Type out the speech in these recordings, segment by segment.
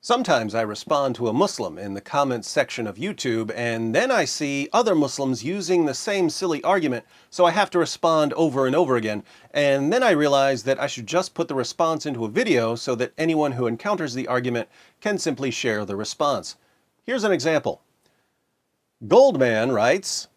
Sometimes I respond to a Muslim in the comments section of YouTube, and then I see other Muslims using the same silly argument, so I have to respond over and over again. And then I realize that I should just put the response into a video so that anyone who encounters the argument can simply share the response. Here's an example. Goldman writes,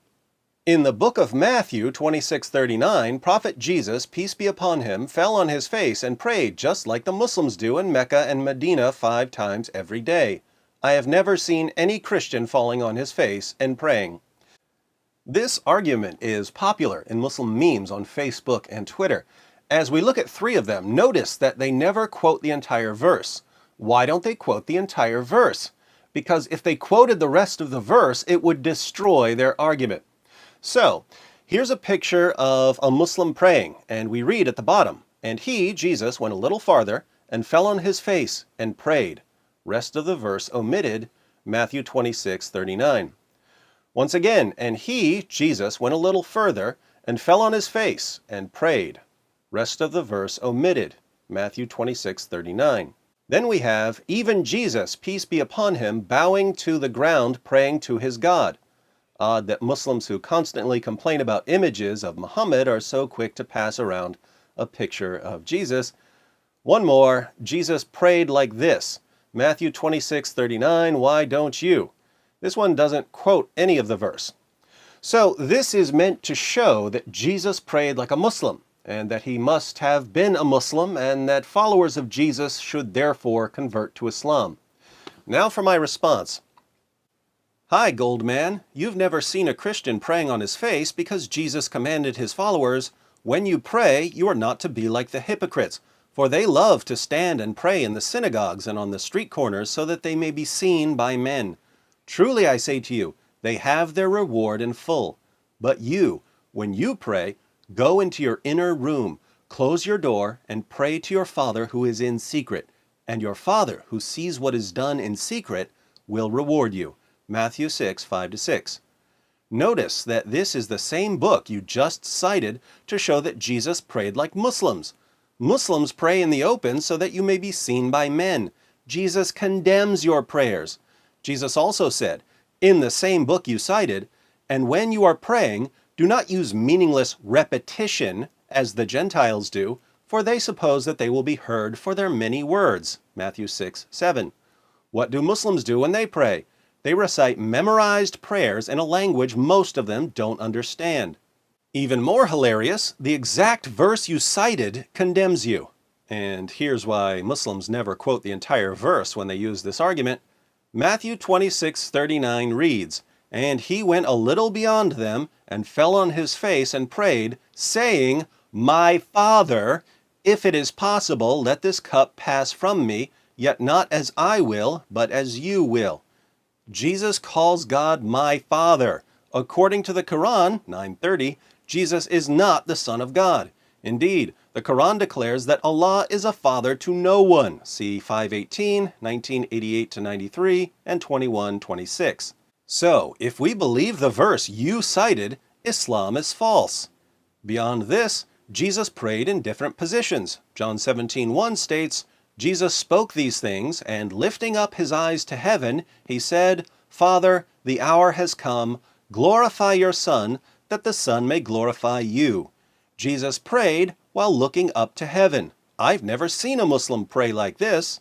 in the book of Matthew 26:39, Prophet Jesus, peace be upon him, fell on his face and prayed just like the Muslims do in Mecca and Medina 5 times every day. I have never seen any Christian falling on his face and praying. This argument is popular in Muslim memes on Facebook and Twitter. As we look at 3 of them, notice that they never quote the entire verse. Why don't they quote the entire verse? Because if they quoted the rest of the verse, it would destroy their argument. So, here's a picture of a Muslim praying, and we read at the bottom, and he, Jesus, went a little farther and fell on his face and prayed. Rest of the verse omitted, Matthew 26:39. Once again, and he, Jesus, went a little further and fell on his face and prayed. Rest of the verse omitted, Matthew 26:39. Then we have, even Jesus, peace be upon him, bowing to the ground praying to his God. Odd that Muslims who constantly complain about images of Muhammad are so quick to pass around a picture of Jesus. One more, Jesus prayed like this, Matthew 26:39, why don't you? This one doesn't quote any of the verse. So this is meant to show that Jesus prayed like a Muslim, and that he must have been a Muslim, and that followers of Jesus should therefore convert to Islam. Now for my response. Hi, Goldman. You've never seen a Christian praying on his face because Jesus commanded his followers, when you pray, you are not to be like the hypocrites, for they love to stand and pray in the synagogues and on the street corners so that they may be seen by men. Truly I say to you, they have their reward in full. But you, when you pray, go into your inner room, close your door, and pray to your Father who is in secret, and your Father who sees what is done in secret will reward you. Matthew 6:5-6. Notice that this is the same book you just cited to show that Jesus prayed like Muslims. Muslims pray in the open so that you may be seen by men. Jesus condemns your prayers. Jesus also said, in the same book you cited, and when you are praying, do not use meaningless repetition as the Gentiles do, for they suppose that they will be heard for their many words. Matthew 6:7. What do Muslims do when they pray? They recite memorized prayers in a language most of them don't understand. Even more hilarious, the exact verse you cited condemns you. And here's why Muslims never quote the entire verse when they use this argument. Matthew 26:39 reads, and he went a little beyond them and fell on his face and prayed, saying, my Father, if it is possible, let this cup pass from me, yet not as I will, but as you will. Jesus calls God my Father. According to the Quran, 9:30, Jesus is not the Son of God. Indeed, the Quran declares that Allah is a father to no one. See 5:18, 1988-93, and 21:26. So, if we believe the verse you cited, Islam is false. Beyond this, Jesus prayed in different positions. John 17:1 states, Jesus spoke these things, and lifting up his eyes to heaven, he said, Father, the hour has come, glorify your Son, that the Son may glorify you. Jesus prayed while looking up to heaven. I've never seen a Muslim pray like this.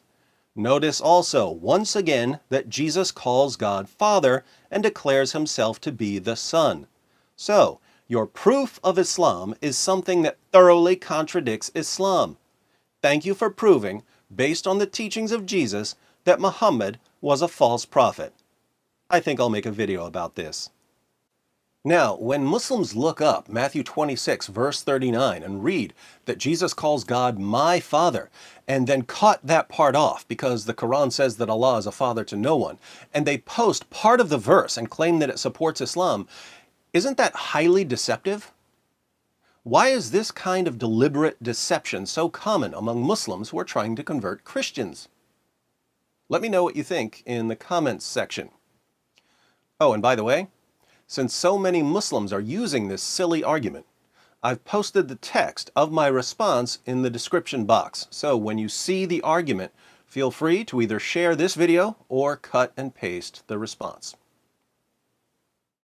Notice also, once again, that Jesus calls God Father and declares himself to be the Son. So, your proof of Islam is something that thoroughly contradicts Islam. Thank you for proving, based on the teachings of Jesus, that Muhammad was a false prophet. I think I'll make a video about this. Now, when Muslims look up Matthew 26, verse 39, and read that Jesus calls God my Father, and then cut that part off because the Quran says that Allah is a father to no one, and they post part of the verse and claim that it supports Islam, isn't that highly deceptive? Why is this kind of deliberate deception so common among Muslims who are trying to convert Christians? Let me know what you think in the comments section. Oh, and by the way, since so many Muslims are using this silly argument, I've posted the text of my response in the description box. So when you see the argument, Feel free to either share this video or cut and paste the response.